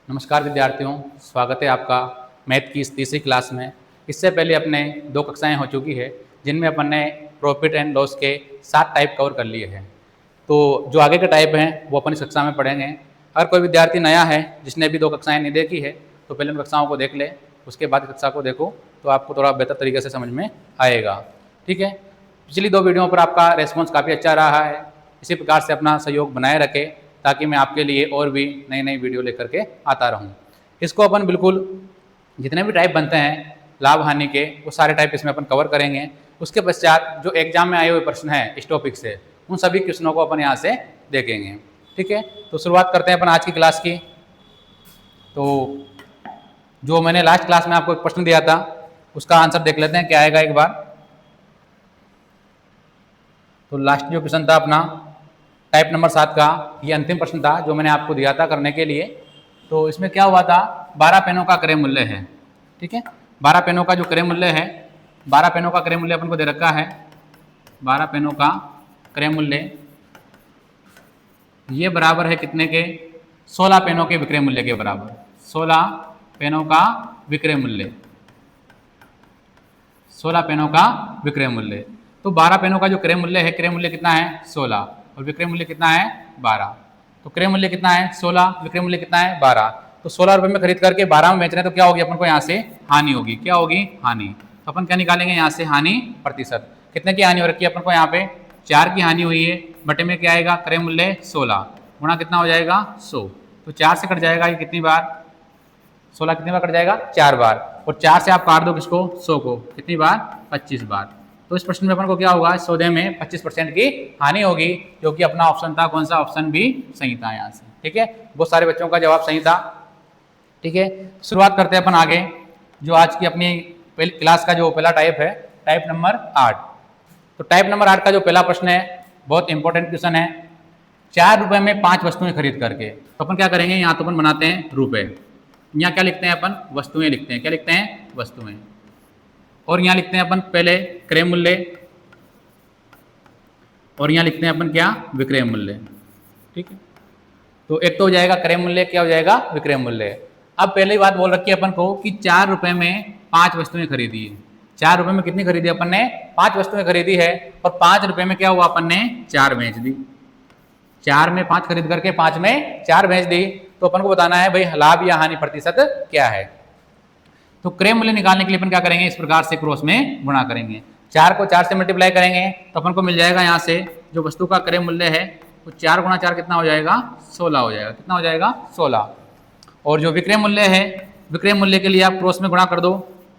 नमस्कार विद्यार्थियों, स्वागत है आपका मैथ की इस तीसरी क्लास में। इससे पहले अपने 2 कक्षाएं हो चुकी है जिनमें अपन ने प्रॉफिट एंड लॉस के 7 टाइप कवर कर लिए हैं। तो जो आगे के टाइप हैं वो अपन इस कक्षा में पढ़ेंगे। अगर कोई विद्यार्थी नया है जिसने भी 2 कक्षाएँ नहीं देखी है तो पहले उन कक्षाओं को देख ले, उसके बाद कक्षा को देखो तो आपको थोड़ा बेहतर तरीके से समझ में आएगा। ठीक है, पिछली 2 वीडियो पर आपका रेस्पॉन्स काफ़ी अच्छा रहा है। इसी प्रकार से अपना सहयोग बनाए रखें ताकि मैं आपके लिए और भी नई नई वीडियो लेकर के आता रहूं। इसको अपन बिल्कुल जितने भी टाइप बनते हैं लाभ हानि के वो सारे टाइप इसमें अपन कवर करेंगे। उसके पश्चात जो एग्जाम में आए हुए प्रश्न हैं इस टॉपिक से उन सभी क्वेश्चनों को अपन यहाँ से देखेंगे। ठीक है, तो शुरुआत करते हैं अपन आज की क्लास की। तो जो मैंने लास्ट क्लास में आपको एक प्रश्न दिया था उसका आंसर देख लेते हैं क्या आएगा एक बार। तो लास्ट जो क्वेश्चन था अपना टाइप नंबर 7 का, ये अंतिम प्रश्न था जो मैंने आपको दिया था करने के लिए। तो इसमें क्या हुआ था, 12 पेनों का क्रय मूल्य है। ठीक है, 12 पेनों का जो क्रय मूल्य है, 12 पेनों का क्रय मूल्य अपन को दे रखा है। 12 पेनों का क्रय मूल्य ये बराबर है कितने के, 16 पेनों के विक्रय मूल्य के बराबर। 16 पेनों का विक्रय मूल्य, 16 पेनों का विक्रय मूल्य। तो 12 पेनों का जो क्रय मूल्य है, क्रय मूल्य कितना है 16 और विक्रय मूल्य कितना है 12। तो क्रय मूल्य कितना है 16, विक्रय मूल्य कितना है 12। तो 16 रुपये में खरीद करके 12 में बेच रहे हैं तो क्या होगी अपन को यहाँ से हानि होगी। क्या होगी, हानि। तो अपन क्या निकालेंगे यहाँ से, हानि प्रतिशत। कितने की हानि हो रखी है अपन को यहाँ पे, 4 की हानि हुई है। बटे में क्या आएगा, क्रय मूल्य 16 गुणा कितना हो जाएगा 100। तो 4 से कट जाएगा ये कितनी बार, 16 कितनी बार कट जाएगा 4 बार। और 4 से आप काट दो किसको, 100 को, कितनी बार 25 बार। तो इस प्रश्न में अपन को क्या होगा, सौदे में 25% की हानि होगी, जो कि अपना ऑप्शन था कौन सा, ऑप्शन बी सही था यहाँ से। ठीक है, बहुत सारे बच्चों का जवाब सही था। ठीक है, शुरुआत करते हैं अपन आगे। जो आज की अपनी क्लास का जो पहला टाइप है, टाइप नंबर 8। तो टाइप नंबर 8 का जो पहला प्रश्न है बहुत इंपॉर्टेंट क्वेश्चन है। 4 रुपये में 5 वस्तुएं खरीद करके, तो अपन क्या करेंगे, यहाँ तो अपन बनाते हैं रुपए, यहाँ क्या लिखते हैं अपन, वस्तुएं लिखते हैं। क्या लिखते हैं, वस्तुएं। और यहाँ लिखते हैं अपन पहले क्रय मूल्य, और यहाँ लिखते हैं अपन क्या, विक्रय मूल्य। ठीक है, तो एक तो हो जाएगा क्रय मूल्य, क्या हो जाएगा, विक्रय मूल्य। अब पहले बात बोल रखी है अपन को कि 4 रुपये में 5 वस्तुएं खरीदी है। 4 रुपये में कितनी खरीदी अपन ने, 5 वस्तुएं खरीदी है। और 5 रुपये में क्या हुआ, अपन ने 4 बेच दी। 4 में 5 खरीद करके 5 में 4 बेच दी। तो अपन को बताना है भाई लाभ या हानि प्रतिशत क्या है। तो क्रय मूल्य निकालने के लिए अपन क्या करेंगे, इस प्रकार से क्रॉस में गुणा करेंगे। 4 को 4 से मल्टीप्लाई करेंगे तो अपन को मिल जाएगा यहाँ से जो वस्तु का क्रय मूल्य है वो 4 गुणा 4 कितना हो जाएगा, 16 हो जाएगा। कितना हो जाएगा, 16। और जो विक्रय मूल्य है, विक्रय मूल्य के लिए आप क्रॉस में गुणा कर दो।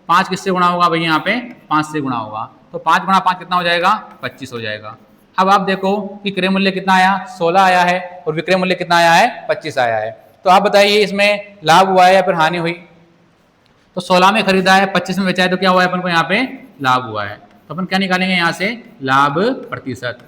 5 किससे गुणा होगा भाई, यहाँ पे 5 से गुणा होगा। तो 5 गुणा 5 कितना हो जाएगा, 25 हो जाएगा। अब आप देखो कि क्रय मूल्य कितना आया, 16 आया है, और विक्रय मूल्य कितना आया है, 25 आया है। तो आप बताइए इसमें लाभ हुआ है या फिर हानि हुई। तो 16 में खरीदा है, 25 में बेचा है, तो क्या हुआ है अपन को यहाँ पे लाभ हुआ है। तो अपन क्या निकालेंगे यहाँ से, लाभ प्रतिशत।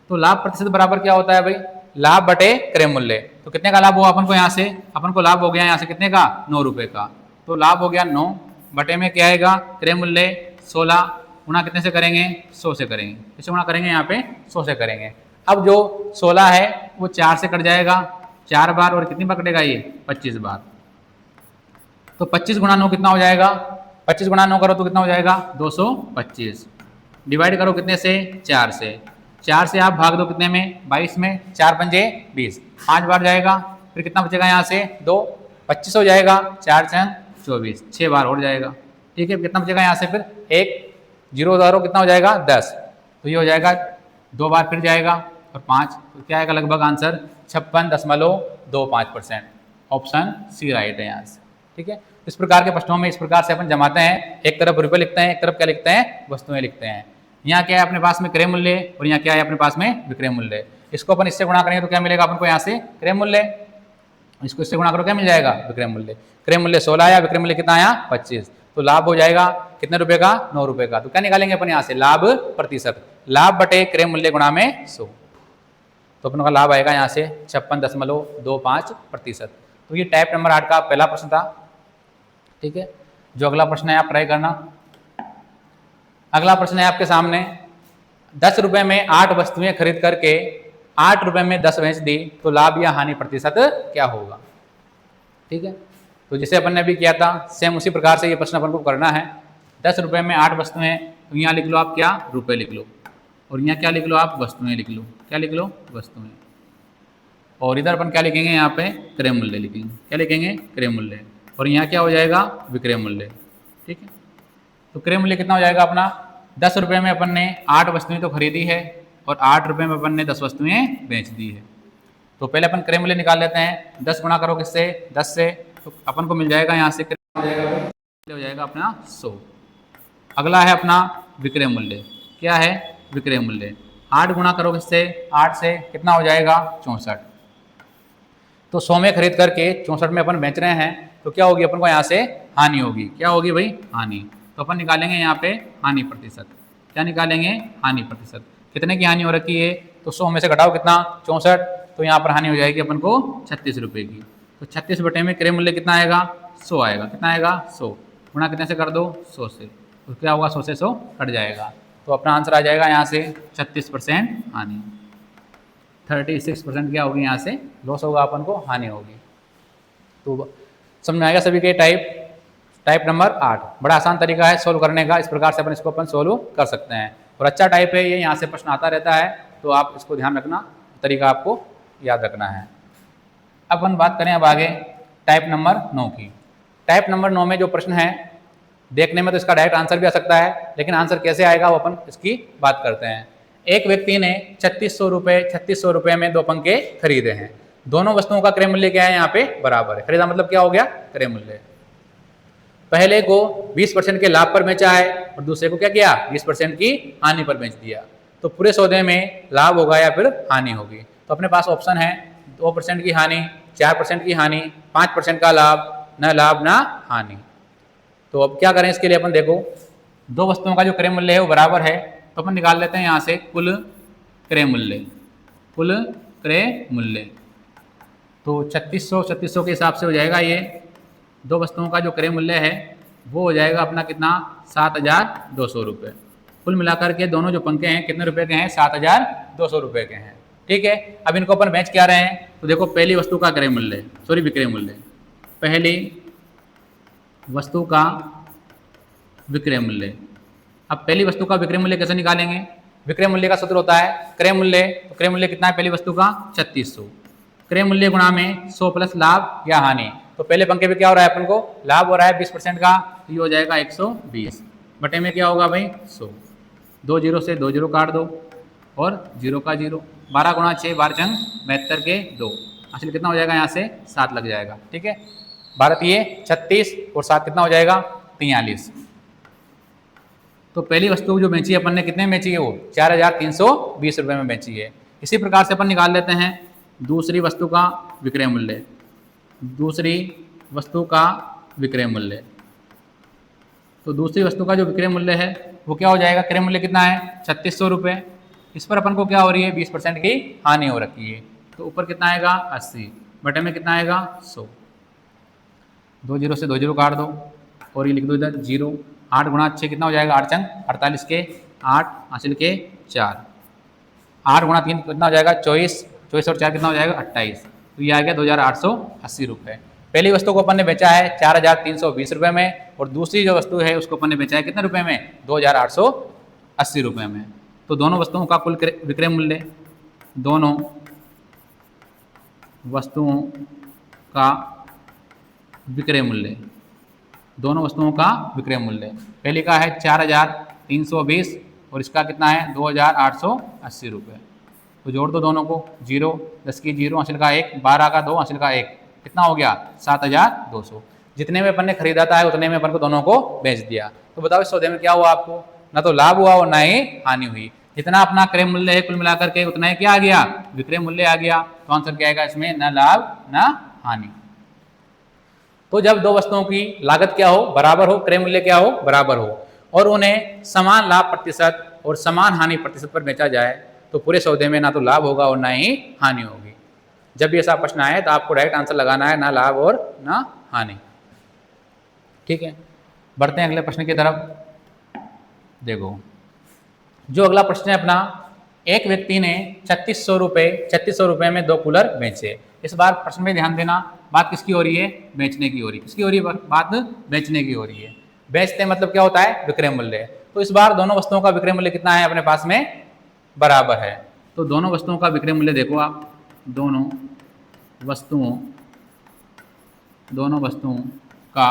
तो लाभ प्रतिशत बराबर क्या होता है भाई, लाभ बटे क्रय मूल्य। तो कितने का लाभ हुआ अपन को, यहाँ से अपन को लाभ हो गया यहाँ से कितने का, 9 रुपये का। तो लाभ हो गया 9, बटे में क्या आएगा, क्रय मूल्य 16 गुणा कितने से करेंगे, 100 से करेंगे। किससे गुणा करेंगे, यहाँ पे 100 से करेंगे। अब जो 16 है वो 4 से कट जाएगा 4 बार, और कितनी बार कटेगा ये, 25 बार। तो 25 गुणा 9 कितना हो जाएगा, 25 गुणा 9 करो तो कितना हो जाएगा, 225। डिवाइड करो कितने से, 4 से। 4 से आप भाग दो कितने में, 22 में। 4 पंजे 20, 5 बार जाएगा। फिर कितना बचेगा यहाँ से, 2, 25 हो जाएगा। 4 चंग 24, 6 बार और जाएगा। ठीक है, कितना बचेगा यहाँ से, फिर 1 0 दारो कितना हो जाएगा, 10। तो ये हो जाएगा 2 बार फिर जाएगा, और 5। तो क्या आएगा लगभग आंसर 56.25%। ऑप्शन सी राइट है यहाँ से। ठीक है, इस प्रकार के प्रश्नों में इस प्रकार से अपन जमाते हैं। एक तरफ रुपये लिखते हैं, एक तरफ क्या लिखते हैं, वस्तुएं लिखते हैं। यहाँ क्या है अपने पास में क्रय मूल्य, और यहाँ क्या है अपने पास में विक्रय मूल्य। इसको अपन इससे गुणा करेंगे तो क्या मिलेगा अपन को, यहाँ से क्रय मूल्य। इसको इससे गुणा करो क्या मिल जाएगा, विक्रय मूल्य। क्रय मूल्य 16 आया, विक्रय मूल्य कितना आया, 25। तो लाभ हो जाएगा कितने रुपए का, 9 रुपए का। तो क्या निकालेंगे अपन यहाँ से, लाभ प्रतिशत। लाभ बटे क्रय मूल्य गुणा में 100। तो अपन का लाभ आएगा यहाँ से 56.25%। तो ये टाइप नंबर 8 का पहला प्रश्न था। ठीक है, जो अगला प्रश्न है आप ट्राई करना। अगला प्रश्न है आपके सामने, 10 रुपये में 8 वस्तुएं खरीद करके 8 रुपये में 10 बेच दी, तो लाभ या हानि प्रतिशत क्या होगा। ठीक है, तो जैसे अपन ने अभी किया था सेम उसी प्रकार से ये प्रश्न अपन को करना है। 10 रुपये में 8 वस्तुएं, तो यहाँ लिख लो आप क्या, रुपये लिख लो, और यहाँ क्या लिख लो आप, वस्तुएं लिख लो, क्या लिख लो, वस्तुएं। और इधर अपन क्या लिखेंगे, यहाँ पे क्रय मूल्य लिखेंगे, क्या लिखेंगे, क्रय मूल्य, और यहाँ क्या हो जाएगा, विक्रय मूल्य। ठीक है, तो क्रय मूल्य कितना हो जाएगा अपना, 10 रुपये में अपन ने 8 वस्तुएं तो खरीदी है और 8 रुपये में अपन ने 10 वस्तुएं बेच दी है। तो पहले अपन क्रय मूल्य निकाल लेते हैं। 10 गुणा करो किससे, 10 से, तो अपन को मिल जाएगा यहाँ से हो जाएगा अपना 100। अगला है अपना विक्रय मूल्य, क्या है, विक्रय मूल्य। 8 गुणा करो किससे, 8 से, कितना हो जाएगा, 64। तो 100 में खरीद करके 64 में अपन बेच रहे हैं, तो क्या होगी अपन को यहाँ से हानि होगी, क्या होगी भाई, हानि। तो अपन निकालेंगे यहाँ पे हानि प्रतिशत, क्या निकालेंगे, हानि प्रतिशत। कितने की हानि हो रखी है, तो 100 में से घटाओ कितना, 64, तो यहाँ पर हानि हो जाएगी अपन को 36 रुपये की। तो 36 बटे में क्रय मूल्य कितना आएगा, 100 आएगा, कितना आएगा, 100 गुणा कितने से कर दो, 100 से, तो क्या होगा, 100 से 100 कट जाएगा। तो अपना आंसर आ जाएगा यहाँ से 36% हानि, 36% क्या होगी, यहाँ से लॉस होगा, अपन को हानि होगी। तो समझ में आएगा सभी के। टाइप नंबर 8 बड़ा आसान तरीका है सोल्व करने का, इस प्रकार से अपन इसको अपन सोल्व कर सकते हैं, और अच्छा टाइप है ये, यहाँ से प्रश्न आता रहता है, तो आप इसको ध्यान रखना, तरीका आपको याद रखना है। अब अपन बात करें अब आगे टाइप नंबर 9 की। टाइप नंबर 9 में जो प्रश्न है, देखने में तो इसका डायरेक्ट आंसर भी आ सकता है, लेकिन आंसर कैसे आएगा वो अपन इसकी बात करते हैं। एक व्यक्ति ने 3600 रुपये में 2 पंखे खरीदे हैं। दोनों वस्तुओं का क्रय मूल्य क्या है, यहाँ पे बराबर है। खरीदा मतलब क्या हो गया, क्रय मूल्य। पहले को 20% के लाभ पर बेचा है और दूसरे को क्या किया, 20% की हानि पर बेच दिया। तो पूरे सौदे में लाभ होगा या फिर हानि होगी। तो अपने पास ऑप्शन है 2% की हानि, 4% की हानि, 5% का लाभ, न लाभ ना हानि। तो अब क्या करें इसके लिए, अपन देखो दो वस्तुओं का जो क्रय मूल्य है वो बराबर है, तो अपन निकाल लेते हैं यहाँ से कुल क्रय मूल्य, कुल क्रय मूल्य। तो 3600 के हिसाब से हो जाएगा, ये दो वस्तुओं का जो क्रय मूल्य है वो हो जाएगा अपना कितना, 7200 रुपये। कुल मिलाकर के दोनों जो पंखे हैं कितने रुपए के हैं, 7200 रुपये के हैं। ठीक है, अब इनको अपन बेच क्या रहे हैं, तो देखो पहली वस्तु का क्रय मूल्य, सॉरी विक्रय मूल्य, पहली वस्तु का विक्रय मूल्य। अब पहली वस्तु का विक्रय मूल्य कैसे निकालेंगे, विक्रय मूल्य का सूत्र होता है क्रय मूल्य। तो क्रय मूल्य कितना है पहली वस्तु का, 3600, क्रय मूल्य गुणा में 100 प्लस लाभ या हानि। तो पहले पंखे पे क्या हो रहा है, अपन को लाभ हो रहा है 20% का, तो ये हो जाएगा 120 बटे में क्या होगा भाई 100, 2 जीरो से 2 जीरो काट दो और 0 का 0, 12 गुणा 6 12 चंग 72 के 2, असल कितना हो जाएगा यहाँ से 7 लग जाएगा। ठीक है, 12 ये 36 और 7 कितना हो जाएगा 43। तो पहली वस्तु जो बेची है अपन ने कितने में बेची है, वो 4320 रुपये में बेची है। इसी प्रकार से अपन निकाल लेते हैं दूसरी वस्तु का विक्रय मूल्य, दूसरी वस्तु का विक्रय मूल्य। तो दूसरी वस्तु का जो विक्रय मूल्य है वो क्या हो जाएगा, क्रय मूल्य कितना है 3600 रुपये, इस पर अपन को क्या हो रही है 20% की हानि हो रखी है। तो ऊपर कितना आएगा 80 बटे में कितना आएगा 100, 2 जीरो से 2 जीरो काट दो और ये लिख दो इधर 0, 8 गुणा 6 कितना हो जाएगा 8 चंग 48 के 8 हासिल के 4, 8 गुणा 3 कितना हो जाएगा 24, 24 और 4 कितना हो जाएगा 28। तो ये आ गया 2880 रुपये। पहली वस्तु को अपन ने बेचा है 4320 रुपये में और दूसरी जो वस्तु है उसको अपन ने बेचा है कितने रुपये में 2880 रुपये में। तो दोनों वस्तुओं का कुल विक्रय मूल्य, दोनों वस्तुओं का विक्रय मूल्य, दोनों वस्तुओं का विक्रय मूल्य, पहली का है 4320 और इसका कितना है 2880 रुपये। तो जोड़ दो दोनों को, 0 10 की 0 हासिल का 1, 12 का 2 हासिल का 1, कितना हो गया 7200। जितने में अपन ने खरीदा था उतने में अपन को दोनों को बेच दिया। तो बताओ इस सौदे में क्या हुआ, आपको ना तो लाभ हुआ और ना ही हानि हुई। जितना अपना क्रय मूल्य है कुल मिलाकर के उतना ही क्या आ गया, विक्रय मूल्य आ गया। तो आंसर क्या आएगा इसमें, न लाभ न हानि। तो जब दो वस्तुओं की लागत क्या हो, बराबर हो, क्रय मूल्य क्या हो, बराबर हो, और उन्हें समान लाभ प्रतिशत और समान हानि प्रतिशत पर बेचा जाए तो पूरे सौदे में ना तो लाभ होगा और ना ही हानि होगी। जब भी ऐसा प्रश्न आए तो आपको डायरेक्ट आंसर लगाना है, ना लाभ और ना हानि। ठीक है, बढ़ते हैं अगले प्रश्न की तरफ। देखो जो अगला प्रश्न है अपना, एक व्यक्ति ने 3600 रुपये में 2 कूलर बेचे। इस बार प्रश्न में ध्यान देना, बात किसकी हो रही है? बेचने की हो रही है। किसकी हो रही है? बात बेचने की हो रही है। बेचते मतलब क्या होता है? विक्रय मूल्य। तो इस बार दोनों वस्तुओं का विक्रय मूल्य कितना है अपने पास में? बराबर है। तो दोनों वस्तुओं का विक्रय मूल्य देखो आप, दोनों वस्तुओं का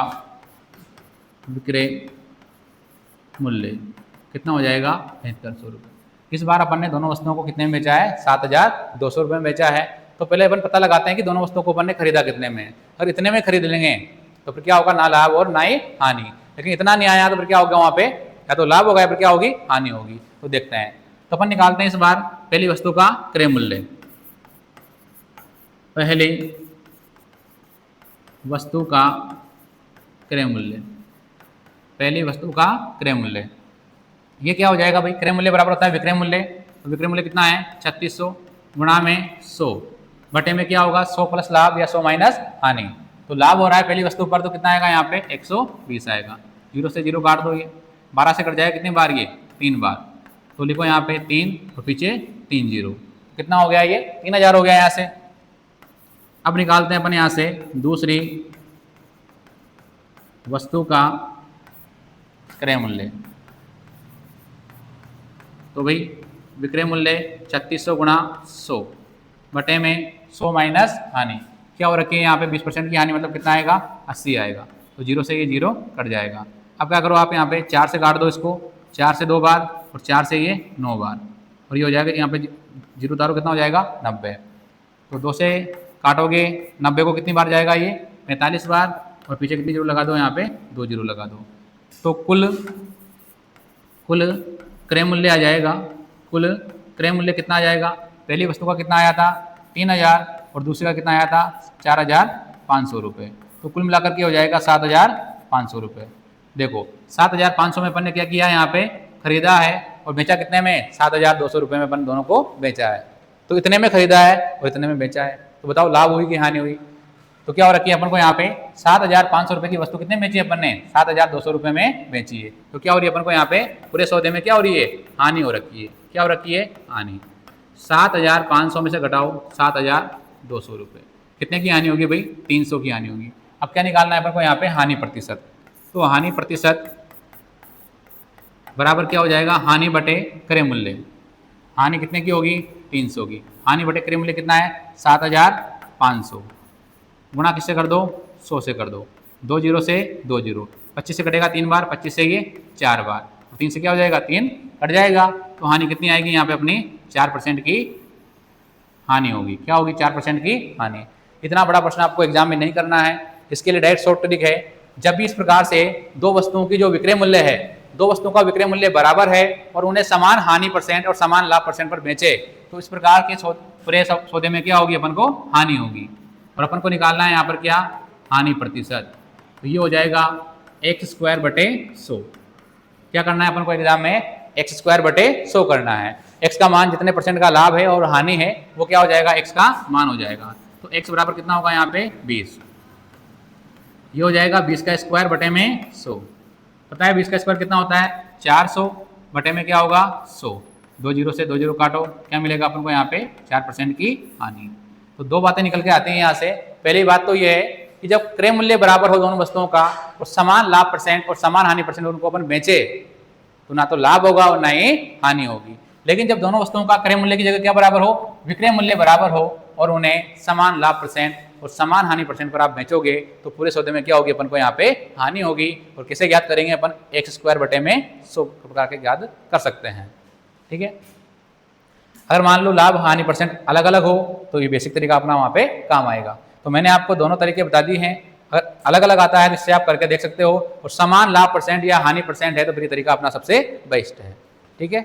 विक्रय मूल्य कितना हो जाएगा? 7500 रुपये। इस बार अपन ने दोनों वस्तुओं को कितने में बेचा है? 7200 रुपये में बेचा है। तो पहले अपन पता लगाते हैं कि दोनों वस्तुओं को अपन ने खरीदा कितने में। अगर इतने में खरीद लेंगे तो फिर क्या होगा? ना लाभ और ना ही हानि। लेकिन इतना नहीं आया तो फिर क्या होगा? वहाँ पे या तो लाभ होगा या फिर क्या होगी? हानि होगी। तो देखते हैं। तो अपन निकालते हैं इस बार पहली वस्तु का क्रय मूल्य। पहली वस्तु का क्रय मूल्य, पहली वस्तु का क्रय मूल्य, ये क्या हो जाएगा भाई? क्रय मूल्य बराबर होता है विक्रय मूल्य। तो विक्रय मूल्य कितना है? 3600 गुणा में 100 बटे में क्या होगा? 100 प्लस लाभ या 100 माइनस हानि। तो लाभ हो रहा है पहली वस्तु पर, तो कितना आएगा यहाँ पे? 120 आएगा। 0 से 0 काट दो, ये 12 से कट जाएगा कितनी बार? ये 3 बार। तो लिखो यहाँ पे 3 और पीछे 3 0। कितना हो गया? ये 3000 हो गया यहाँ से। अब निकालते हैं अपन यहाँ से दूसरी वस्तु का क्रय मूल्य। तो भाई विक्रय मूल्य 3600 गुणा 100 बटे में 100 माइनस हानि। क्या हो रखी है यहाँ पे? 20% की हानि, मतलब कितना आएगा? 80 आएगा। तो 0 से ये 0 कट जाएगा। अब क्या करो आप यहाँ पे 4 से काट दो इसको, 4 से 2 बार और 4 से ये 9 बार, और ये हो जाएगा यहाँ पे 0 उतारो, कितना हो जाएगा? 90। तो 2 से काटोगे 90 को कितनी बार जाएगा? ये 45 बार, और पीछे कितनी 0 लगा दो? यहाँ पे 2 0 लगा दो। तो कुल क्रय मूल्य आ जाएगा। कुल क्रय मूल्य कितना आ जाएगा? पहली वस्तु का कितना आया था? 3000, और दूसरे का कितना आया था? 4500 रुपये। तो कुल मिलाकर के हो जाएगा 7500 रुपये। देखो 7500 में अपन ने क्या किया? यहाँ पे खरीदा है, और बेचा कितने में? 7200 रुपये में अपन दोनों को बेचा है। तो इतने में खरीदा है और इतने में बेचा है। तो बताओ लाभ हुई कि हानि हुई? तो क्या हो रखी है अपन को यहाँ पे? 7500 रुपये की वस्तु कितने बेची अपन ने? 7200 रुपये में बेची है। तो क्या हो रही है अपन को यहाँ पे? पूरे सौदे में क्या हो रही है? हानि हो रखी है। क्या हो रखी है? हानि। 7500 में से घटाओ 7200 रुपये, कितने की हानि होगी भाई? 300 की हानि होगी। अब क्या निकालना है अपन को यहाँ पे? हानि प्रतिशत। तो हानि प्रतिशत बराबर क्या हो जाएगा? हानि बटे क्रय मूल्य। हानि कितने की होगी? 300 की। हानि बटे क्रय मूल्य कितना है? 7500 गुणा किससे कर दो? 100 से कर दो। 2 0 से 2 0, 25 से कटेगा 3 बार, 25 से ये 4 बार, 3 से क्या हो जाएगा? 3 कट जाएगा। तो हानि कितनी आएगी यहाँ पे अपनी? 4% की हानि होगी। क्या होगी? 4% की हानि। इतना बड़ा प्रश्न आपको एग्जाम में नहीं करना है। इसके लिए डायरेक्ट शॉर्ट ट्रिक है। जब भी इस प्रकार से दो वस्तुओं की जो विक्रय मूल्य है, दो वस्तुओं का विक्रय मूल्य बराबर है और उन्हें समान हानि परसेंट और समान लाभ परसेंट पर बेचे, तो इस प्रकार के पूरे सौदे में क्या होगी? अपन को हानि होगी। और अपन को निकालना है यहाँ पर क्या? हानि प्रतिशत। तो ये हो जाएगा x² बटे 100। क्या करना है अपन को एग्जाम में? x² बटे 100 करना है। x का मान जितने परसेंट का लाभ है और हानि है वो क्या हो जाएगा? x का मान हो जाएगा। तो x बराबर कितना होगा यहाँ पे? 20। ये हो जाएगा 20 का स्क्वायर बटे में 100। पता है 20 का स्क्वायर कितना होता है? 400 बटे में क्या होगा? 100। 2 0 से 2 0 काटो, क्या मिलेगा अपन को यहाँ पे? 4% की हानि। तो दो बातें निकल के आती हैं यहाँ से। पहली बात तो ये है कि जब क्रय मूल्य बराबर हो दोनों वस्तुओं का और समान लाभ परसेंट और समान हानि परसेंट उनको अपन बेचे, तो ना तो लाभ होगा और ना ही हानि होगी। लेकिन जब दोनों वस्तुओं का क्रय मूल्य की जगह क्या बराबर हो? विक्रय मूल्य बराबर हो, और उन्हें समान लाभ परसेंट और समान हानि परसेंट पर आप बेचोगे, तो पूरे सौदे में क्या होगी? अपन को यहाँ पे हानि होगी। और कैसे ज्ञात करेंगे? अपन x² बटे में 100 प्रकार के ज्ञात कर सकते हैं। ठीक है। अगर मान लो लाभ हानि परसेंट अलग अलग हो तो ये बेसिक तरीका अपना वहाँ पे काम आएगा। तो मैंने आपको दोनों तरीके बता दिए हैं। अगर अलग अलग आता है तो इससे आप करके देख सकते हो, और समान लाभ परसेंट या हानि परसेंट है तो फिर ये तरीका अपना सबसे बेस्ट है। ठीक है।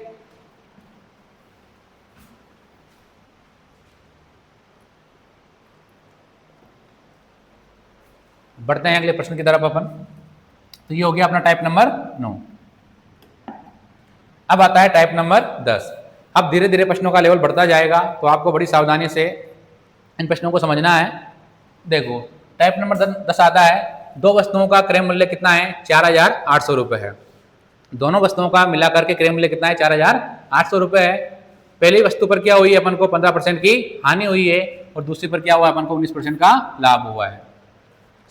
बढ़ते हैं अगले प्रश्न की तरफ अपन। तो ये हो गया अपना टाइप नंबर 9। अब आता है टाइप नंबर 10। अब धीरे धीरे प्रश्नों का लेवल बढ़ता जाएगा, तो आपको बड़ी सावधानी से इन प्रश्नों को समझना है। देखो टाइप नंबर 10 आता है, दो वस्तुओं का क्रय मूल्य कितना है? 4800 रुपये है। दोनों वस्तुओं का मिलाकर के क्रय मूल्य कितना है? 4800 रुपये है। पहली वस्तु पर क्या हुई है, अपन को 15% की हानि हुई है और दूसरी पर क्या हुआ है, अपन को 19% का लाभ हुआ है।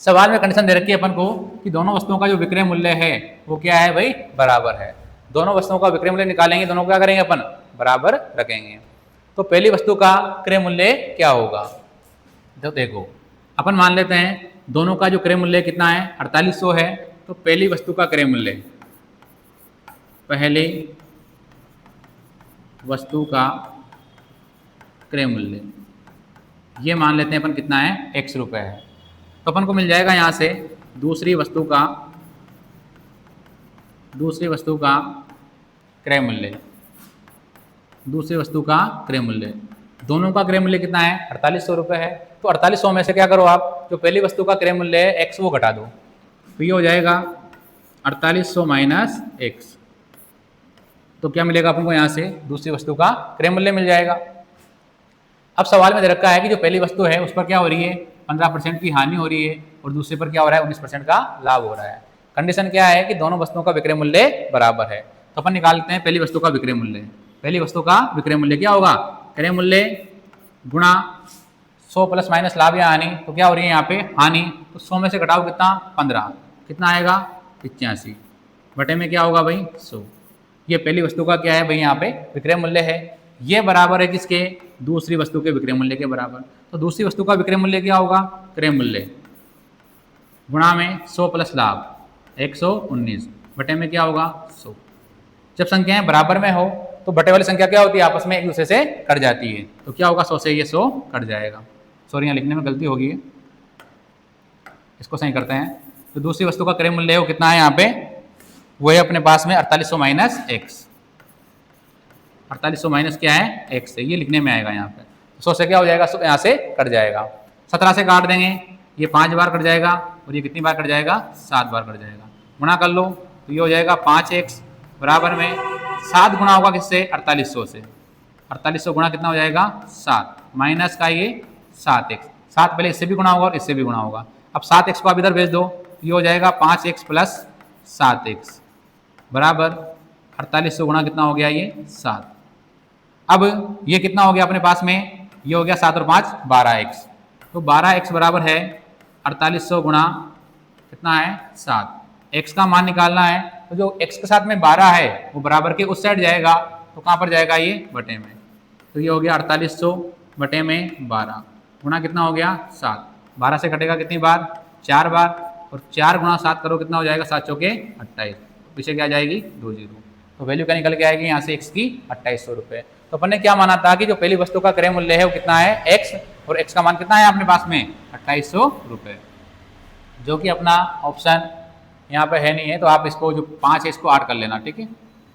सवाल में कंडीशन दे रखी है अपन को कि दोनों वस्तुओं का जो विक्रय मूल्य है वो क्या है भाई, बराबर है। दोनों वस्तुओं का विक्रय मूल्य निकालेंगे, दोनों को क्या करेंगे अपन, बराबर रखेंगे। तो पहली वस्तु का क्रय मूल्य क्या होगा, तो देखो अपन मान लेते हैं दोनों का जो क्रय मूल्य कितना है, 4800 है। तो पहली वस्तु का क्रय मूल्य, पहली वस्तु का क्रय मूल्य ये मान लेते हैं अपन कितना है, x रुपए है। तो अपन को मिल जाएगा यहाँ से दूसरी वस्तु का क्रय मूल्य, दूसरी वस्तु का क्रय मूल्य, दोनों का क्रय मूल्य कितना है, 4800 रुपये है। तो 4800 में से क्या करो आप, जो पहली वस्तु का क्रय मूल्य है x वो घटा दो, तो ये हो जाएगा 4800 माइनस x। तो क्या मिलेगा अपन को, यहाँ से दूसरी वस्तु का क्रय मूल्य मिल जाएगा। अब सवाल में दे रखा है कि जो पहली वस्तु है उस पर क्या हो रही है, 15% की हानि हो रही है और दूसरे पर क्या हो रहा है, 19% का लाभ हो रहा है। कंडीशन क्या है कि दोनों वस्तुओं का विक्रय मूल्य बराबर है। तो अपन निकालते हैं पहली वस्तु का विक्रय मूल्य। पहली वस्तु का विक्रय मूल्य क्या होगा, क्रय मूल्य गुणा 100 प्लस माइनस लाभ या हानि। तो क्या हो रही है यहाँ पे हानि, तो 100 में से घटाओ कितना, 15, कितना आएगा 85 बटे में क्या होगा भाई 100। ये पहली वस्तु का क्या है भाई, यहाँ पे विक्रय मूल्य है। ये बराबर है किसके, दूसरी वस्तु के विक्रय मूल्य के बराबर। तो दूसरी वस्तु का विक्रय मूल्य क्या होगा, क्रय मूल्य गुणा में 100 प्लस लाभ 119 बटे में क्या होगा 100। जब संख्याएं बराबर में हो तो बटे वाली संख्या क्या होती है, आपस में एक दूसरे से कट जाती है। तो क्या होगा, 100 से ये 100 कट जाएगा। सॉरी यहाँ लिखने में गलती होगी है, इसको सही करते हैं। तो दूसरी वस्तु का क्रय मूल्य वो कितना है यहाँ पे, वो है अपने पास में 4800 माइनस एक्स। 4800 माइनस क्या है, एक्स है, ये लिखने में आएगा यहाँ पे। 100 से क्या हो जाएगा, यहाँ से कट जाएगा। 17 से काट देंगे, ये 5 बार कट जाएगा और ये कितनी बार कट जाएगा, 7 बार कट जाएगा। गुणा कर लो तो ये हो जाएगा 5x बराबर में 7 गुणा होगा किससे, 4800 से। 4800 गुणा कितना हो जाएगा 7 माइनस का ये 7x। 7 पहले इससे भी गुणा होगा और इससे भी गुणा होगा। अब 7x को आप इधर भेज दो, ये हो जाएगा 5x प्लस 7x बराबर 4800 गुणा कितना हो गया ये 7। अब ये कितना हो गया अपने पास में, ये हो गया 7 और 5 12x। तो 12x बराबर है 4800 गुणा कितना है 7। x का मान निकालना है, तो जो x के साथ में 12 है वो बराबर के उस साइड जाएगा, तो कहाँ पर जाएगा ये बटे में। तो ये हो गया 4800 बटे में 12 गुणा कितना हो गया 7। 12 से कटेगा कितनी बार, 4 बार, और 4 गुणा 7 करो कितना हो जाएगा, 7 चौके 28, पीछे क्या जाएगी 2 जीरो। तो वैल्यू क्या निकल के आएगी यहाँ से x की 2800 रुपये। तो अपन ने क्या माना था कि जो पहली वस्तु का क्रय मूल्य है वो कितना है x, और x का मान कितना है अपने पास में 2800 रुपये, जो कि अपना ऑप्शन यहाँ पे है नहीं है। तो आप इसको जो 5 है इसको 8 कर लेना, ठीक है।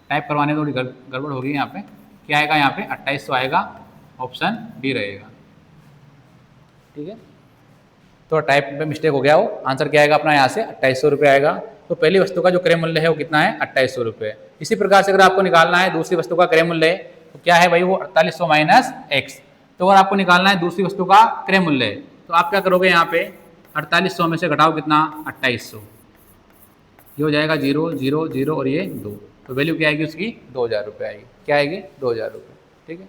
टाइप करवाने थोड़ी गड़बड़ होगी यहाँ पे। क्या आएगा यहाँ पे 2800 आएगा, ऑप्शन डी रहेगा, ठीक है। तो टाइप पे मिस्टेक हो गया हो, आंसर क्या आएगा अपना यहाँ से 2800 रुपये आएगा। तो पहली वस्तु का जो क्रय मूल्य है वो कितना है 2800 रुपये। इसी प्रकार से अगर आपको निकालना है दूसरी वस्तु का क्रय मूल्य, तो क्या है भाई वो 4800 माइनस एक्स। तो अगर आपको निकालना है दूसरी वस्तु का क्रय मूल्य, तो आप क्या करोगे यहाँ पे 4800 में से घटाओ कितना 2800, ये हो जाएगा 0 0 0 और ये 2। तो वैल्यू क्या आएगी उसकी 2000 रुपये आएगी। क्या आएगी 2000 रुपये, ठीक है।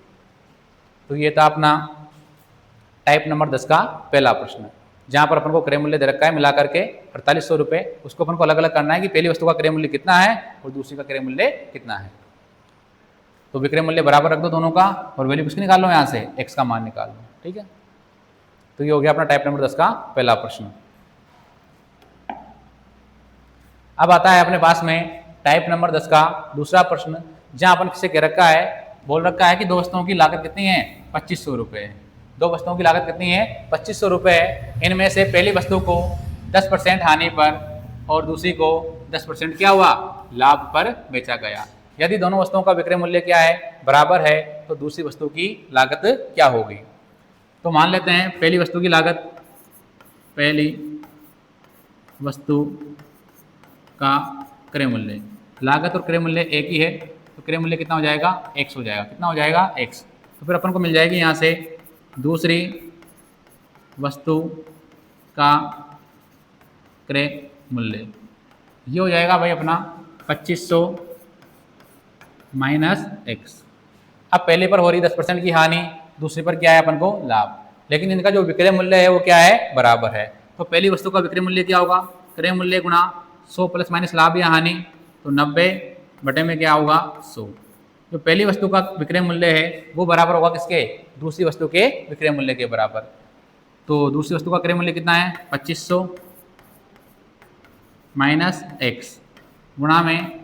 तो ये था अपना टाइप नंबर 10 का पहला प्रश्न, जहाँ पर अपन को क्रय मूल्य दे रखा है मिला करके 4800 रुपये। उसको अपन को अलग अलग करना है कि पहली वस्तु का क्रय मूल्य कितना है और दूसरी का क्रय मूल्य कितना है। तो विक्रय मूल्य बराबर रख दो दोनों का और वैल्यू किसकी निकाल लो, यहाँ से x का मान निकाल लो, ठीक है। तो ये हो गया अपना टाइप नंबर 10 का पहला प्रश्न। अब आता है अपने पास में टाइप नंबर 10 का दूसरा प्रश्न, जहाँ अपन किसे कह रखा है, बोल रखा है कि दो वस्तुओं की लागत कितनी है 2500 रुपये। दो वस्तुओं की लागत कितनी है 2500 रुपये। इनमें से पहली वस्तु को 10% हानि पर और दूसरी को 10% क्या हुआ लाभ पर बेचा गया। यदि दोनों वस्तुओं का विक्रय मूल्य क्या है बराबर है, तो दूसरी वस्तु की लागत क्या होगी। तो मान लेते हैं पहली वस्तु की लागत, पहली वस्तु का क्रय मूल्य, लागत और क्रय मूल्य एक ही है, तो क्रय मूल्य कितना हो जाएगा x हो जाएगा। कितना हो जाएगा x। तो फिर अपन को मिल जाएगी यहाँ से दूसरी वस्तु का क्रय मूल्य, ये हो जाएगा भाई अपना 2500 माइनस x। अब पहले पर हो रही 10% की हानि, दूसरे पर क्या है अपन को लाभ, लेकिन इनका जो विक्रय मूल्य है वो क्या है, बराबर है। तो पहली वस्तु का विक्रय मूल्य क्या होगा, क्रय मूल्य गुणा 100 प्लस माइनस लाभ या हानि, तो 90 बटे में क्या होगा 100। जो पहली वस्तु का विक्रय मूल्य है वो बराबर होगा किसके, दूसरी वस्तु के विक्रय मूल्य के बराबर। तो दूसरी वस्तु का क्रय मूल्य कितना है 2500 माइनस एक्स गुणा में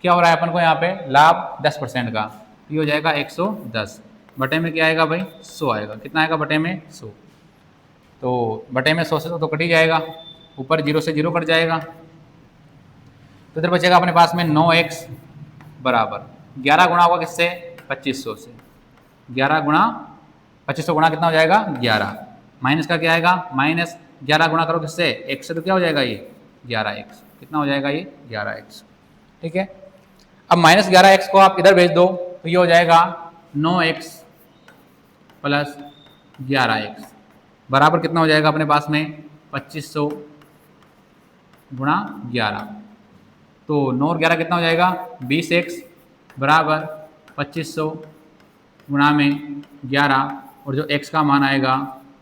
क्या हो रहा है अपन को यहाँ पे लाभ 10% का, ये हो जाएगा 110 बटे में क्या आएगा भाई 100 आएगा। कितना आएगा बटे में 100, तो बटे में 100 से तो कट ही जाएगा, ऊपर 0 से 0 कट जाएगा, तो इधर बचेगा अपने पास में 9x बराबर 11 गुणा होगा किससे 2500 से, 11 गुणा 2500 गुणा कितना हो जाएगा 11, माइनस का क्या आएगा माइनस 11 गुणा करो किससे x से, तो क्या हो जाएगा ये 11x, कितना हो जाएगा ये 11x। ठीक है, अब माइनस 11x को आप इधर भेज दो तो ये हो जाएगा 9x प्लस 11x बराबर कितना हो जाएगा अपने पास में 2500 गुणा 11, तो 9 और 11 कितना हो जाएगा 20x बराबर 2500 गुणा में 11, और जो x का मान आएगा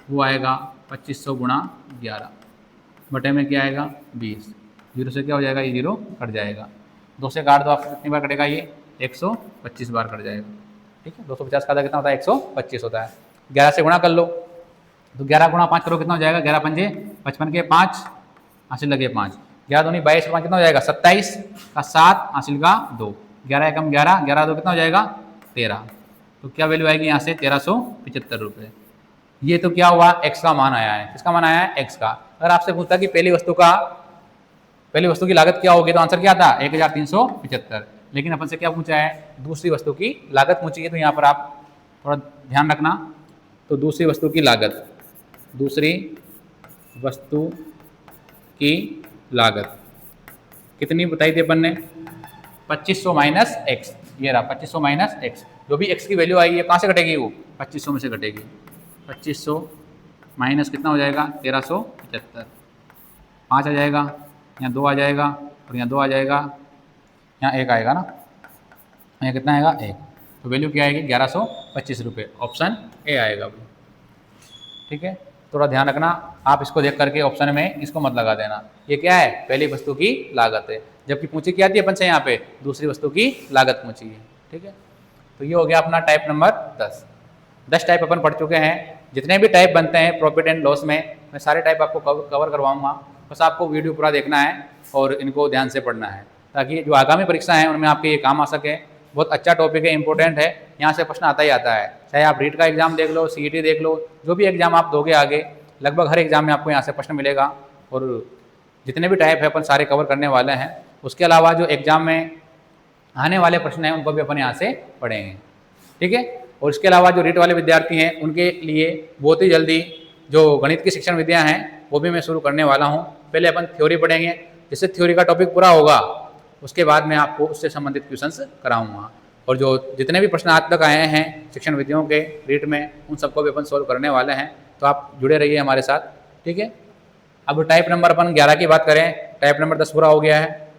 वो आएगा 2500 गुणा 11 बटे में क्या आएगा 20, 0 से क्या हो जाएगा ये 0 कट जाएगा, 2 से काट दो आपसे कितनी बार कटेगा ये 125 बार कट जाएगा। ठीक है, 250 का आधा कितना होता है 125 होता है। 11 से गुणा कर लो, तो 11 गुणा 5 करो कितना हो जाएगा 11 पंजे 55 के 5 हासिल लगे 5, 11 दूनी 22 5 कितना हो जाएगा 27 का 7 हासिल का 2, 11 एकम 11, 11 दो कितना हो जाएगा 13, तो क्या वैल्यू आएगी यहाँ से 1375 रुपये। ये तो क्या हुआ x का मान आया है, किसका मान आया है x का। अगर आपसे पूछता कि पहली वस्तु की लागत क्या होगी तो आंसर क्या था 1375, लेकिन अपन से क्या पूछा है दूसरी वस्तु की लागत पूछी है, तो यहाँ पर आप थोड़ा ध्यान रखना। तो दूसरी वस्तु की लागत, दूसरी वस्तु की लागत कितनी बताई थी अपन ने 2500 माइनस एक्स, ये रहा 2500 माइनस एक्स, जो भी x की वैल्यू आई है कहाँ से घटेगी वो 2500 में से घटेगी, 2500 माइनस कितना हो जाएगा 1375, 5 आ जाएगा, यहाँ 2 आ जाएगा और यहाँ 2 आ जाएगा, यहाँ 1 आएगा ना, यहाँ कितना आएगा 1, तो वैल्यू क्या आएगी 1125 रुपये, ऑप्शन ए आएगा। ठीक है, थोड़ा ध्यान रखना, आप इसको देख करके ऑप्शन में इसको मत लगा देना। ये क्या है पहली वस्तु की लागत है, जबकि पूछी क्या थी अपन से यहाँ पे दूसरी वस्तु की लागत पूछी है। ठीक है, तो ये हो गया अपना टाइप नंबर 10 टाइप अपन पढ़ चुके हैं। जितने भी टाइप बनते हैं प्रॉफिट एंड लॉस में, मैं सारे टाइप आपको कवर करवाऊंगा, बस आपको वीडियो पूरा देखना है और इनको ध्यान से पढ़ना है, ताकि जो आगामी परीक्षा है उनमें आपके ये काम आ सके। बहुत अच्छा टॉपिक है, इंपॉर्टेंट है, यहाँ से प्रश्न आता ही आता है, चाहे आप रीट का एग्जाम देख लो, सीईटी देख लो, जो भी एग्जाम आप दोगे आगे, लगभग हर एग्जाम में आपको यहाँ से प्रश्न मिलेगा। और जितने भी टाइप है अपन सारे कवर करने वाले हैं। उसके अलावा जो एग्जाम में आने वाले प्रश्न हैं उनको भी अपन यहाँ से पढ़ेंगे। ठीक है, और इसके अलावा जो रीट वाले विद्यार्थी हैं उनके लिए बहुत ही जल्दी जो गणित की शिक्षण विधियाँ हैं वो भी मैं शुरू करने वाला हूँ। पहले अपन थ्योरी पढ़ेंगे, जिससे थ्योरी का टॉपिक पूरा होगा उसके बाद मैं आपको उससे संबंधित क्वेश्चंस कराऊंगा। और जो जितने भी प्रश्न आज तक आए हैं शिक्षण विधियों के रीट में, उन सबको भी अपन सॉल्व करने वाले हैं, तो आप जुड़े रहिए हमारे साथ। ठीक है, अब टाइप नंबर अपन 11 की बात करें, टाइप नंबर 10 पूरा हो गया है।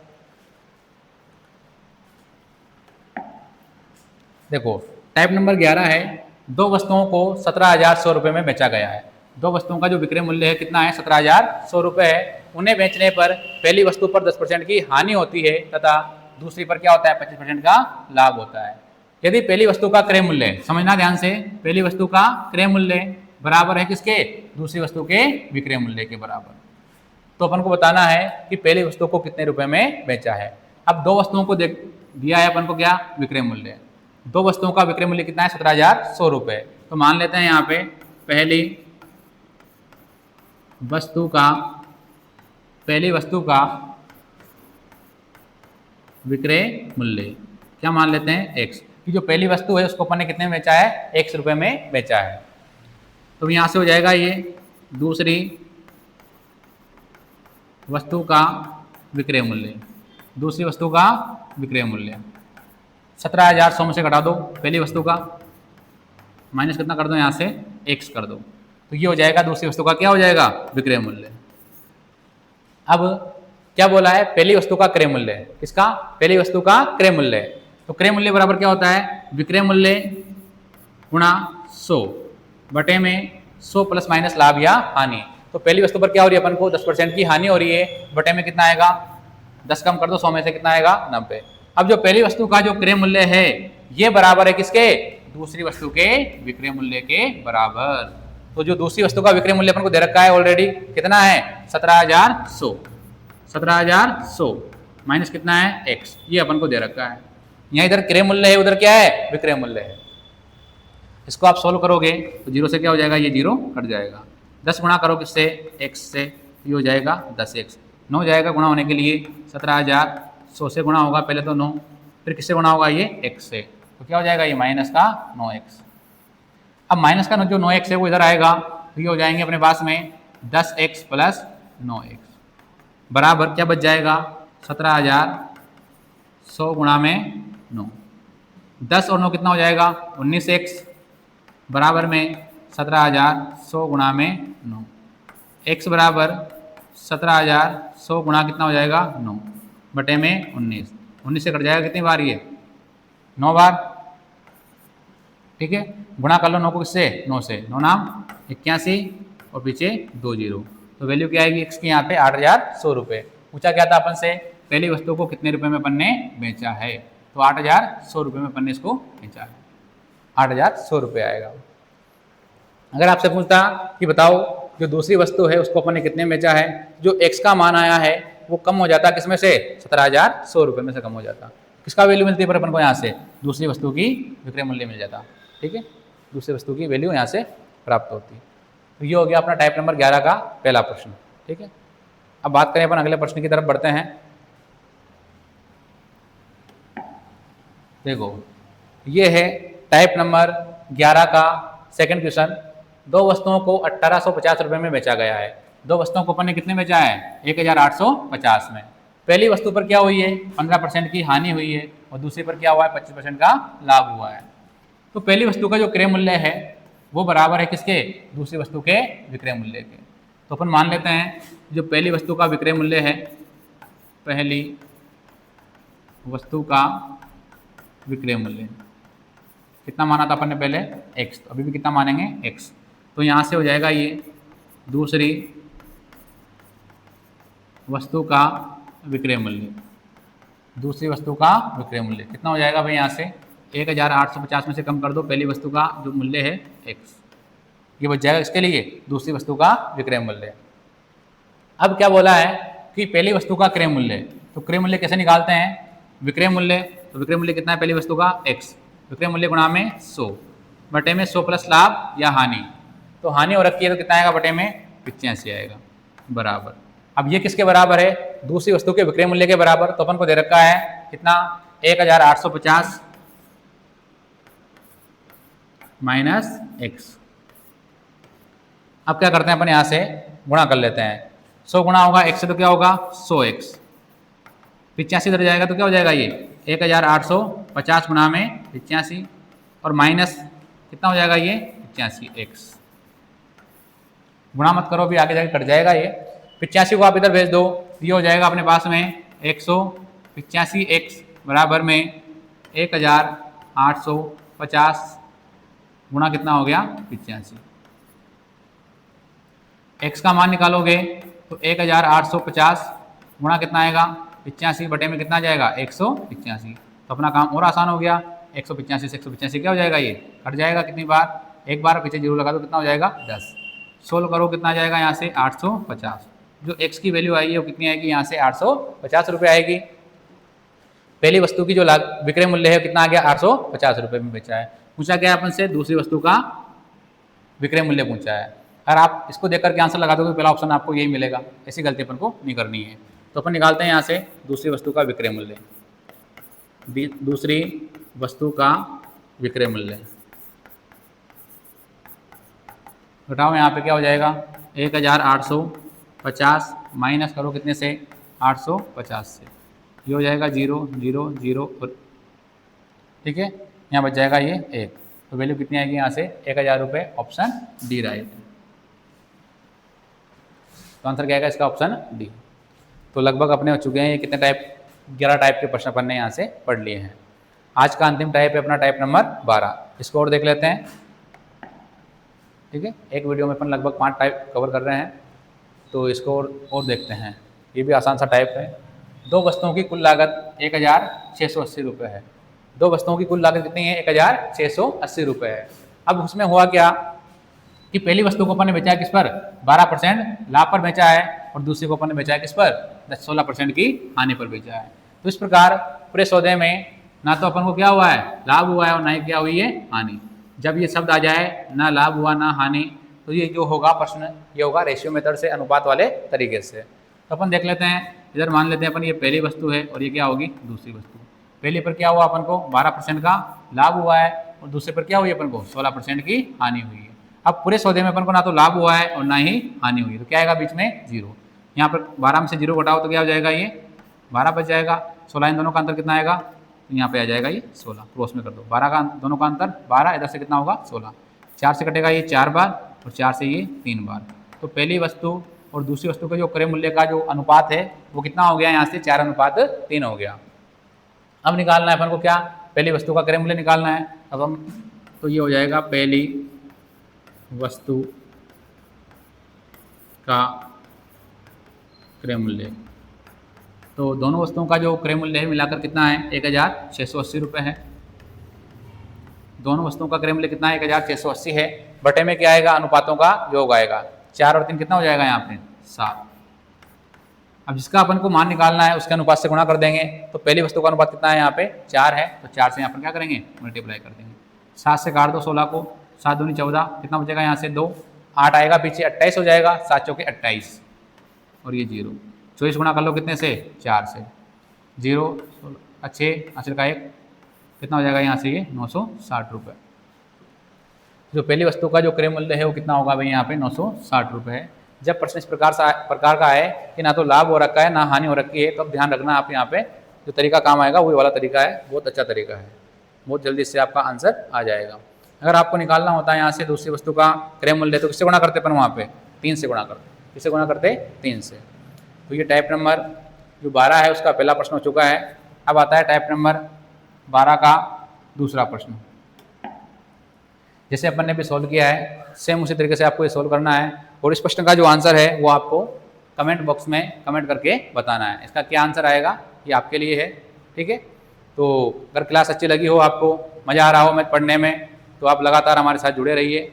देखो टाइप नंबर 11 है, दो वस्तुओं को 17,100 रुपये में बेचा गया है। दो वस्तुओं का जो विक्रय मूल्य है कितना है 17,100 रुपये है। उन्हें बेचने पर पहली वस्तु पर 10% की हानि होती है तथा दूसरी पर क्या होता है 25% का लाभ होता है। यदि पहली वस्तु का क्रय मूल्य, समझना ध्यान से, पहली वस्तु का क्रय मूल्य बराबर है किसके, दूसरी वस्तु के विक्रय मूल्य के बराबर, तो अपन को बताना है कि पहली वस्तु को कितने रुपए में बेचा है। अब दो वस्तुओं को दिया है अपन को क्या विक्रय मूल्य, दो वस्तुओं का विक्रय मूल्य कितना है 17,100 रुपये। तो मान लेते हैं यहाँ पे पहली वस्तु का विक्रय मूल्य क्या मान लेते हैं x, कि जो पहली वस्तु है उसको अपन ने कितने में बेचा है x रुपये में बेचा है। तो यहाँ से हो जाएगा ये दूसरी वस्तु का विक्रय मूल्य, दूसरी वस्तु का विक्रय मूल्य 17,100 में से घटा दो पहली वस्तु का, माइनस कितना कर दो यहाँ से x कर दो, तो ये हो जाएगा दूसरी वस्तु का क्या हो जाएगा विक्रय मूल्य। अब क्या बोला है पहली वस्तु का क्रय मूल्य, किसका, पहली वस्तु का क्रय मूल्य। तो तो क्रय मूल्य बराबर क्या होता है, विक्रय मूल्य गुणा 100 बटे में 100 प्लस माइनस लाभ या हानि। तो पहली वस्तु पर क्या हो रही है अपन को 10% की हानि हो रही है, बटे में कितना आएगा 10 कम कर दो 100 में से कितना आएगा 90। अब जो पहली वस्तु का जो क्रय मूल्य है ये बराबर है किसके, दूसरी वस्तु के विक्रय मूल्य के बराबर। तो जो दूसरी वस्तु का विक्रय मूल्य अपन को दे रखा है ऑलरेडी कितना है 17,100, 17,100 माइनस कितना है x, ये अपन को दे रखा है। यहाँ इधर क्रय मूल्य है उधर क्या है विक्रय मूल्य है। इसको आप सोल्व करोगे तो जीरो से क्या हो जाएगा, ये जीरो कट जाएगा। 10 गुणा करो किससे x से, ये हो जाएगा 10x, 9 जाएगा गुणा होने के लिए 17,100 से गुणा होगा पहले तो 9, फिर किससे गुणा होगा ये x से, तो क्या हो जाएगा ये माइनस का 9x। अब माइनस का जो 9x है वो इधर आएगा तो ये हो जाएंगे अपने पास में 10x प्लस 9x बराबर क्या बच जाएगा 17,100 गुणा में 9, 10 और 9 कितना हो जाएगा 19x बराबर में 17,100 गुणा में 9, x बराबर 17,100 गुणा कितना हो जाएगा 9 बटे में 19, 19 से कट जाएगा कितनी बार ये 9 बार, ठीक है। गुणा कर लो 9 को किससे 9 से, 9 नाम 81 और पीछे 2 जीरो, तो वैल्यू क्या आएगी x की यहाँ पे 8,100 रुपये। पूछा क्या था अपन से पहली वस्तु को कितने रुपए में अपन ने बेचा है, तो 8,100 रुपये में अपन ने इसको बेचा है, 8,100 रुपये आएगा। अगर आपसे पूछता कि बताओ जो दूसरी वस्तु है उसको अपन ने कितने में बेचा है, जो x का मान आया है वो कम हो जाता किसमें से 17,100 रुपये में से कम हो जाता, किसका वैल्यू मिलती है पर अपन को यहाँ से दूसरी वस्तु की विक्रय मूल्य मिल जाता, ठीक है, दूसरी वस्तु की वैल्यू यहाँ से प्राप्त होती। तो ये हो गया अपना टाइप नंबर 11 का पहला प्रश्न, ठीक है। अब बात करें अपन अगले प्रश्न की तरफ बढ़ते हैं। देखो ये है टाइप नंबर 11 का सेकंड क्वेश्चन। दो वस्तुओं को 1850 रुपये में बेचा गया है। दो वस्तुओं को अपन ने कितने बेचा है 1,850 में। पहली वस्तु पर क्या हुई है 15% की हानि हुई है और दूसरी पर क्या हुआ है 25% का लाभ हुआ है। तो पहली वस्तु का जो क्रय मूल्य है वो बराबर है किसके, दूसरी वस्तु के विक्रय मूल्य के। तो अपन मान लेते हैं जो पहली वस्तु का विक्रय मूल्य है, पहली वस्तु का विक्रय मूल्य कितना माना था अपन ने पहले x, तो अभी भी कितना मानेंगे x, तो यहाँ से हो जाएगा ये दूसरी वस्तु का विक्रय मूल्य, दूसरी वस्तु का विक्रय मूल्य कितना हो जाएगा भाई, यहाँ से 1,850 में से कम कर दो पहली वस्तु का जो मूल्य है x, ये बच जाएगा इसके लिए दूसरी वस्तु का विक्रय मूल्य। अब क्या बोला है कि पहली वस्तु का क्रय मूल्य, तो क्रय मूल्य कैसे निकालते हैं, विक्रय मूल्य, तो विक्रय मूल्य कितना है पहली वस्तु का x, विक्रय मूल्य गुणा में 100 बटे में 100 प्लस लाभ या हानि, तो हानि हो रखी है तो कितना आएगा बटे में 85 आएगा बराबर। अब ये किसके बराबर है, दूसरी वस्तु के विक्रय मूल्य के बराबर। तो अपन को दे रखा है कितना 1,850 माइनस x। अब क्या करते हैं अपन यहाँ से गुणा कर लेते हैं, 100 गुणा होगा x से तो क्या होगा 100x, 85 इधर जाएगा तो क्या हो जाएगा ये 1,850 गुणा में 85 और माइनस कितना हो जाएगा ये 85x। गुणा मत करो भी आगे जाके कट जाएगा ये, 85 को आप इधर भेज दो, ये हो जाएगा अपने पास में 185x बराबर में 1,850 गुणा कितना हो गया 85। x का मान निकालोगे तो 1,850 गुणा कितना आएगा 85 बटे में कितना जाएगा 185। तो अपना काम और आसान हो गया, 185 से 185 क्या हो जाएगा ये कट जाएगा, कितनी बार एक बार पीछे जीरो लगा दो कितना हो जाएगा 10। सोल्व करो कितना जाएगा यहाँ से 850, जो x की वैल्यू आएगी वो कितनी आएगी यहाँ से 850 रुपये आएगी। पहली वस्तु की जो विक्रय मूल्य है कितना आ गया 850 रुपये में बेचा है। पूछा गया अपन से दूसरी वस्तु का विक्रय मूल्य पूछा है। अगर आप इसको देख करके आंसर लगा दोगे पहला ऑप्शन आपको यही मिलेगा, ऐसी गलती अपन को नहीं करनी है। तो अपन निकालते हैं यहाँ से दूसरी वस्तु का विक्रय मूल्य, दूसरी वस्तु का विक्रय मूल्य घटाओ, यहाँ पे क्या हो जाएगा 1,850 माइनस करो कितने से 850 से, ये हो जाएगा 0 0 0, ठीक है, यहाँ बच जाएगा ये 1। तो वैल्यू कितनी आएगी यहाँ से 1,000 रुपये, ऑप्शन डी राइट। तो आंसर क्या आएगा इसका ऑप्शन डी। तो लगभग अपने हो चुके हैं ये कितने टाइप 11 टाइप के प्रश्न अपन ने यहाँ से पढ़ लिए हैं। आज का अंतिम टाइप है अपना टाइप नंबर 12। इसको और देख लेते हैं, ठीक है। एक वीडियो में अपन लगभग 5 टाइप कवर कर रहे हैं, तो इसको और देखते हैं। ये भी आसान सा टाइप है। 2 वस्तुओं की कुल लागत 1680 रुपये है। 2 वस्तुओं की कुल लागत कितनी है? 1680 रुपये है। अब उसमें हुआ क्या कि पहली वस्तु को अपन ने बेचा किस पर? 12% लाभ पर बेचा है, और दूसरी को अपन ने बेचा है किस पर? 16% की हानि पर बेचा है। तो इस प्रकार पूरे सौदे में ना तो अपन को क्या हुआ है? लाभ हुआ है, और ना ही क्या हुई है? हानि। जब ये शब्द आ जाए ना लाभ हुआ ना हानि, तो ये जो होगा प्रश्न, ये होगा रेशियो मेथड से, अनुपात वाले तरीके से। तो अपन देख लेते हैं, इधर मान लेते हैं अपन ये पहली वस्तु है और ये क्या होगी? दूसरी वस्तु। पहले पर क्या हुआ अपन को? 12% का लाभ हुआ है, और दूसरे पर क्या हुई अपन को? 16% की हानि हुई है। अब पूरे सौदे में अपन को ना तो लाभ हुआ है और ना ही हानि हुई है, तो क्या आएगा बीच में? 0। यहाँ पर 12 में से 0 घटाओ तो क्या हो जाएगा? ये 12 बच जाएगा। 16 इन दोनों का अंतर कितना आएगा? तो यहाँ पे आ जाएगा ये 16, क्रॉस में कर दो। 12 का दोनों का अंतर 12, इधर से कितना होगा? 16। 4 से कटेगा ये 4 बार, और 4 से ये 3 बार। तो पहली वस्तु और दूसरी वस्तु का जो क्रय मूल्य का जो अनुपात है वो कितना हो गया? यहाँ से 4:3 हो गया। अब निकालना है अपन को क्या? पहली वस्तु का क्रय मूल्य निकालना है। अब हम तो ये हो जाएगा पहली वस्तु का क्रय मूल्य। तो दोनों वस्तुओं का जो क्रय मूल्य है मिलाकर कितना है? 1680 रुपये है। दोनों वस्तुओं का क्रय मूल्य कितना है? 1680 है। बटे में क्या आएगा? अनुपातों का योग आएगा। 4 और 3 कितना हो जाएगा यहाँ पे? 7। अब जिसका अपन को मान निकालना है उसके अनुपात से गुणा कर देंगे। तो पहली वस्तु का अनुपात कितना है? यहाँ पे 4 है, तो 4 से यहाँ पर क्या करेंगे? मल्टीप्लाई कर देंगे। 7 से काट दो 16 को, 7 दूनी 14, कितना बचेगा यहाँ से? 2। 8 आएगा पीछे, 28 हो जाएगा। 7 चौके 28, और ये 0। 24 गुणा कर लो कितने से? 4 से। 0 6 हासिल का 1, कितना हो जाएगा यहाँ से? ये 960 रुपये। जो पहली वस्तु का जो क्रय मूल्य है वो कितना होगा भाई? यहाँ पे 960 रुपये है। जब प्रश्न इस प्रकार का है कि ना तो लाभ हो रखा है ना हानि हो रखी है, तो अब ध्यान रखना आप यहाँ पे जो तरीका काम आएगा वही वाला तरीका है, बहुत अच्छा तरीका है, बहुत जल्दी से आपका आंसर आ जाएगा। अगर आपको निकालना होता है यहाँ से दूसरी वस्तु का क्रय मूल्य, तो किससे गुणा करते अपन? वहाँ पे 3 से गुणा करते। किससे गुणा करते? 3 से। तो ये टाइप नंबर जो 12 है उसका पहला प्रश्न हो चुका है। अब आता है टाइप नंबर 12 का दूसरा प्रश्न। जैसे अपन ने भी सॉल्व किया है, सेम उसी तरीके से आपको ये सॉल्व करना है, और इस प्रश्न का जो आंसर है वो आपको कमेंट बॉक्स में कमेंट करके बताना है। इसका क्या आंसर आएगा ये आपके लिए है, ठीक है। तो अगर क्लास अच्छी लगी हो, आपको मज़ा आ रहा हो मैथ पढ़ने में, तो आप लगातार हमारे साथ जुड़े रहिए,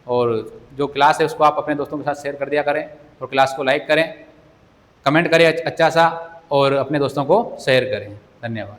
और जो क्लास है उसको आप अपने दोस्तों के साथ शेयर कर दिया करें, और क्लास को लाइक करें, कमेंट करें अच्छा सा, और अपने दोस्तों को शेयर करें। धन्यवाद।